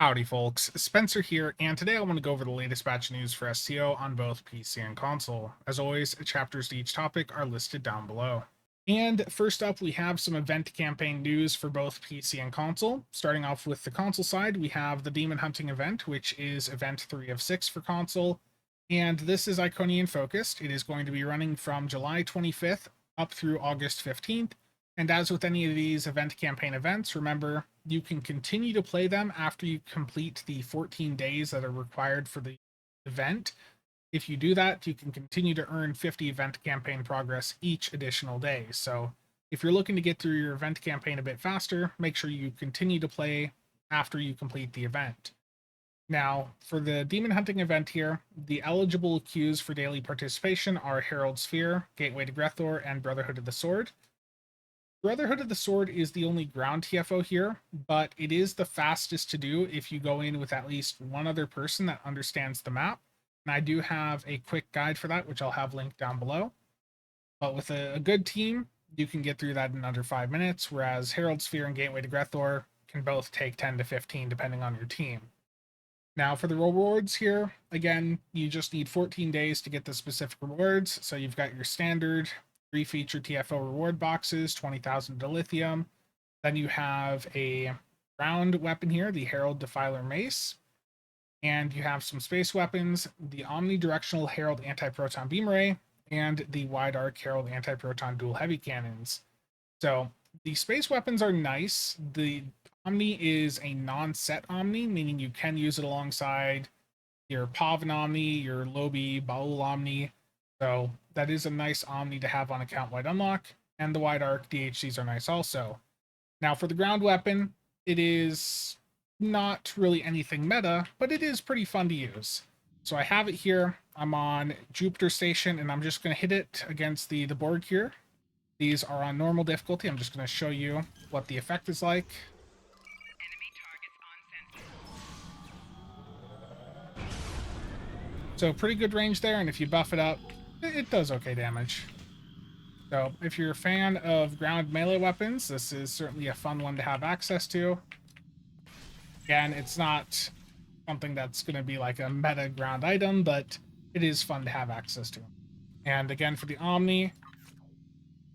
Howdy folks, Spencer here, and today I want to go over the latest batch of news for STO on both PC and console. As always, chapters to each topic are listed down below. And first up, we have some event campaign news for both PC and console. Starting off with the console side, we have the Demon Hunting event, which is event 3 of 6 for console. And this is Iconian focused. It is going to be running from July 25th up through August 15th. And as with any of these event campaign events, remember, you can continue to play them after you complete the 14 days that are required for the event. If you do that, you can continue to earn 50 event campaign progress each additional day. So if you're looking to get through your event campaign a bit faster, make sure you continue to play after you complete the event. Now, for the Demon Hunting event here, the eligible queues for daily participation are Herald Sphere, Gateway to Grethor, and Brotherhood of the Sword. Brotherhood of the Sword is the only ground TFO here, but it is the fastest to do if you go in with at least one other person that understands the map. And I do have a quick guide for that, which I'll have linked down below. But with a good team, you can get through that in under 5 minutes, whereas Herald Sphere and Gateway to Grethor can both take 10 to 15 depending on your team. Now for the rewards here, again, you just need 14 days to get the specific rewards. So you've got your standard 3 feature TFO reward boxes, 20,000 dilithium. Then you have a round weapon here, the Herald Defiler Mace. And you have some space weapons, the Omnidirectional Herald Anti-Proton Beam Ray, and the Wide Arc Herald Anti-Proton Dual Heavy Cannons. So the space weapons are nice. The Omni is a non-set Omni, meaning you can use it alongside your Pavan Omni, your Lobi, Baul Omni. So that is a nice Omni to have on account-wide unlock, and the Wide Arc DHCs are nice also. Now for the ground weapon, it is not really anything meta, but it is pretty fun to use. So I have it here. I'm on Jupiter Station, and I'm just going to hit it against the Borg here. These are on normal difficulty. I'm just going to show you what the effect is like. So pretty good range there, and if you buff it up, it does okay damage. So if you're a fan of ground melee weapons, this is certainly a fun one to have access to. Again, it's not something that's going to be like a meta ground item, but it is fun to have access to. And again, for the Omni,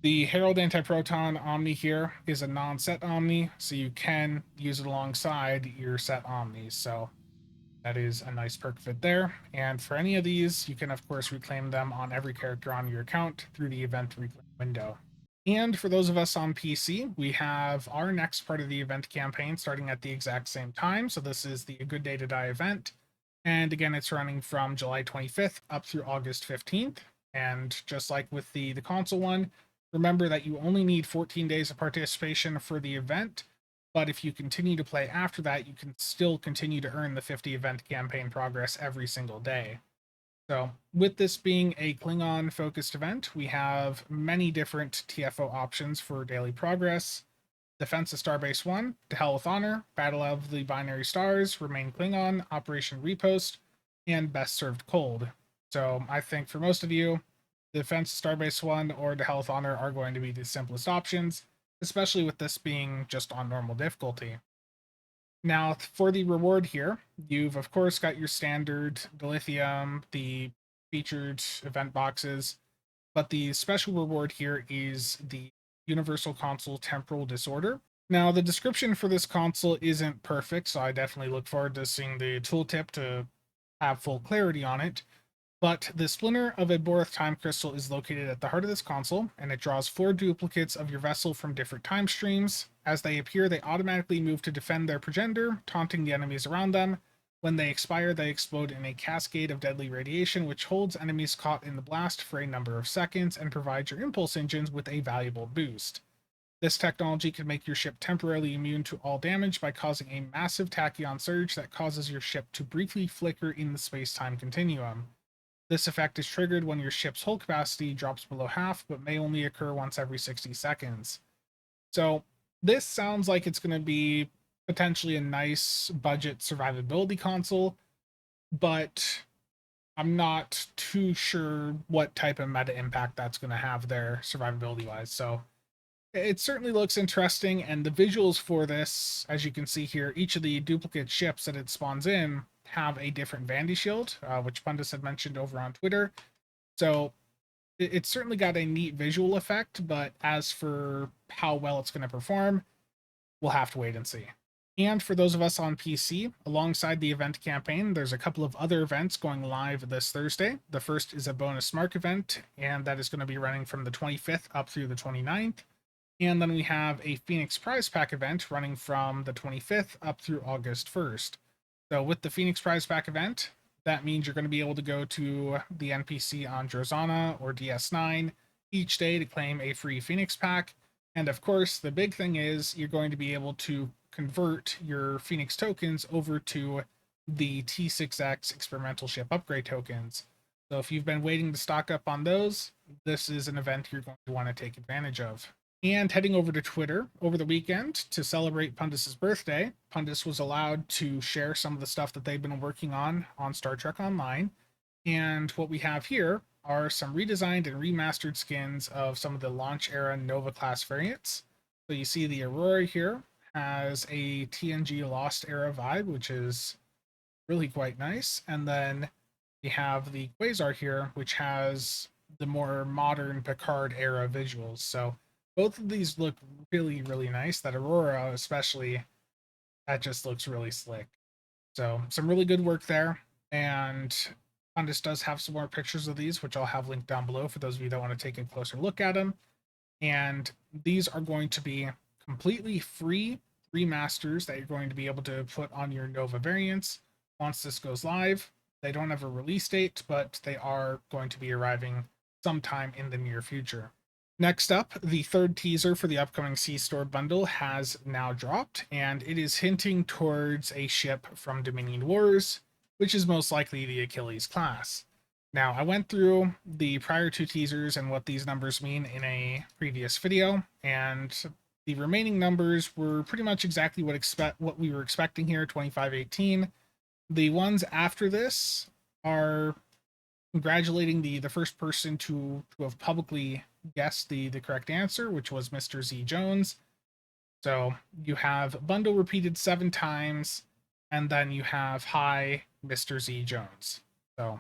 the Herald Anti-Proton Omni here is a non-set Omni, so you can use it alongside your set Omnis. So that is a nice perk fit there. And for any of these, you can, of course, reclaim them on every character on your account through the event reclaim window. And for those of us on PC, we have our next part of the event campaign starting at the exact same time. So this is the A Good Day to Die event. And again, it's running from July 25th up through August 15th. And just like with the console one, remember that you only need 14 days of participation for the event. But if you continue to play after that, you can still continue to earn the 50 event campaign progress every single day. So, with this being a Klingon focused event, we have many different TFO options for daily progress. Defense of Starbase 1, To Hell with Honor, Battle of the Binary Stars, Remain Klingon, Operation Repost, and Best Served Cold. So, I think for most of you, Defense of Starbase 1 or To Hell with Honor are going to be the simplest options, especially with this being just on normal difficulty. Now, for the reward here, you've of course got your standard dilithium, the featured event boxes, but the special reward here is the Universal Console Temporal Disorder. Now, the description for this console isn't perfect, so I definitely look forward to seeing the tooltip to have full clarity on it. But the splinter of a Boreth time crystal is located at the heart of this console, and it draws 4 duplicates of your vessel from different time streams. As they appear, they automatically move to defend their progenitor, taunting the enemies around them. When they expire, they explode in a cascade of deadly radiation, which holds enemies caught in the blast for a number of seconds and provides your impulse engines with a valuable boost. This technology can make your ship temporarily immune to all damage by causing a massive tachyon surge that causes your ship to briefly flicker in the space-time continuum. This effect is triggered when your ship's hull capacity drops below half, but may only occur once every 60 seconds. So this sounds like it's going to be potentially a nice budget survivability console, but I'm not too sure what type of meta impact that's going to have there survivability-wise. So It certainly looks interesting, and the visuals for this, as you can see here, each of the duplicate ships that it spawns in have a different Vandy shield, which Pundus had mentioned over on Twitter. So it's certainly got a neat visual effect, but as for how well it's going to perform, we'll have to wait and see. And for those of us on PC, alongside the event campaign, there's a couple of other events going live this Thursday. The first is a bonus mark event, and that is going to be running from the 25th up through the 29th. And then we have a Phoenix Prize Pack event running from the 25th up through August 1st. So with the Phoenix Prize Pack event, that means you're going to be able to go to the NPC on Drozana or DS9 each day to claim a free Phoenix Pack. And of course, the big thing is you're going to be able to convert your Phoenix tokens over to the T6X experimental ship upgrade tokens. So if you've been waiting to stock up on those, this is an event you're going to want to take advantage of. And heading over to Twitter over the weekend to celebrate Pundus's birthday, Pundus was allowed to share some of the stuff that they've been working on Star Trek Online. And what we have here are some redesigned and remastered skins of some of the launch era Nova class variants. So you see the Aurora here has a TNG Lost era vibe, which is really quite nice. And then we have the Quasar here, which has the more modern Picard era visuals. So both of these look really, really nice. That Aurora, especially, that just looks really slick. So some really good work there. And Pundus does have some more pictures of these, which I'll have linked down below for those of you that want to take a closer look at them. And these are going to be completely free remasters that you're going to be able to put on your Nova variants once this goes live. They don't have a release date, but they are going to be arriving sometime in the near future. Next up, the third teaser for the upcoming C-Store bundle has now dropped, and it is hinting towards a ship from Dominion Wars, which is most likely the Achilles class. Now, I went through the prior two teasers and what these numbers mean in a previous video, and the remaining numbers were pretty much exactly what we were expecting here, 2518. The ones after this are congratulating the first person to have publicly guessed the correct answer, which was Mr. Z Jones. So you have bundle repeated 7 times, and then you have hi Mr. Z Jones. So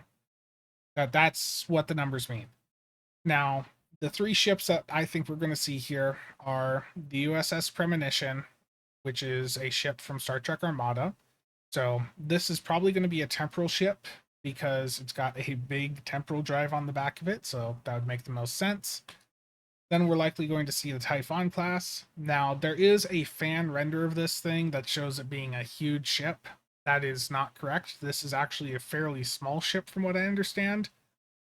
that's what the numbers mean. Now, the 3 ships that I think we're going to see here are the USS Premonition, which is a ship from Star Trek Armada. So this is probably going to be a temporal ship because it's got a big temporal drive on the back of it, so that would make the most sense. Then we're likely going to see the Typhon class. Now, there is a fan render of this thing that shows it being a huge ship. That is not correct. This is actually a fairly small ship from what I understand.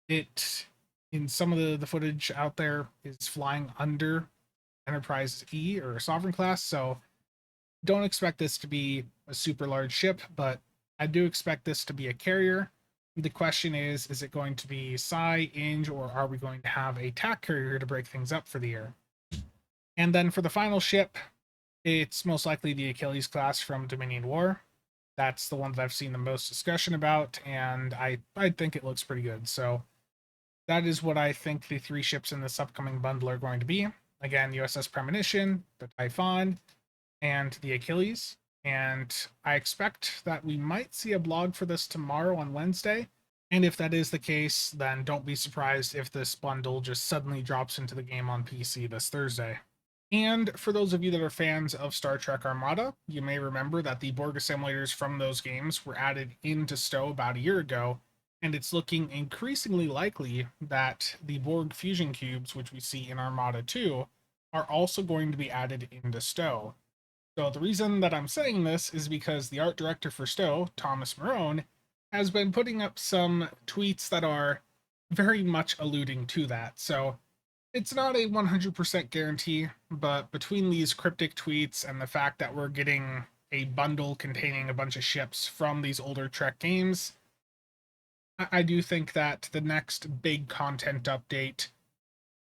It, in some of the footage out there, is flying under Enterprise E or Sovereign class, so don't expect this to be a super large ship, but I do expect this to be a carrier. The question is it going to be Psi, Inge, or are we going to have a TAC carrier to break things up for the year? And then for the final ship, it's most likely the Achilles class from Dominion War. That's the one that I've seen the most discussion about, and I think it looks pretty good. So that is what I think the 3 ships in this upcoming bundle are going to be. Again, USS Premonition, the Typhon, and the Achilles. And I expect that we might see a blog for this tomorrow on Wednesday. And if that is the case, then don't be surprised if this bundle just suddenly drops into the game on PC this Thursday. And for those of you that are fans of Star Trek Armada, you may remember that the Borg assemblators from those games were added into STO about a year ago, and it's looking increasingly likely that the Borg fusion cubes, which we see in Armada 2, are also going to be added into STO. So the reason that I'm saying this is because the art director for STO, Thomas Marone, has been putting up some tweets that are very much alluding to that. So it's not a 100% guarantee, but between these cryptic tweets and the fact that we're getting a bundle containing a bunch of ships from these older Trek games, I do think that the next big content update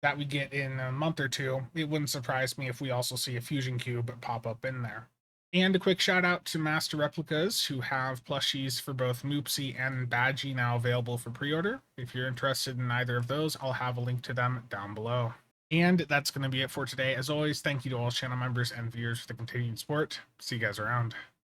that we get in a month or two, it wouldn't surprise me if we also see a fusion cube pop up in there. And a quick shout out to Master Replicas, who have plushies for both Moopsy and Badgey now available for pre-order. If you're interested in either of those, I'll have a link to them down below. And that's going to be it for today. As always, thank you to all channel members and viewers for the continued support. See you guys around.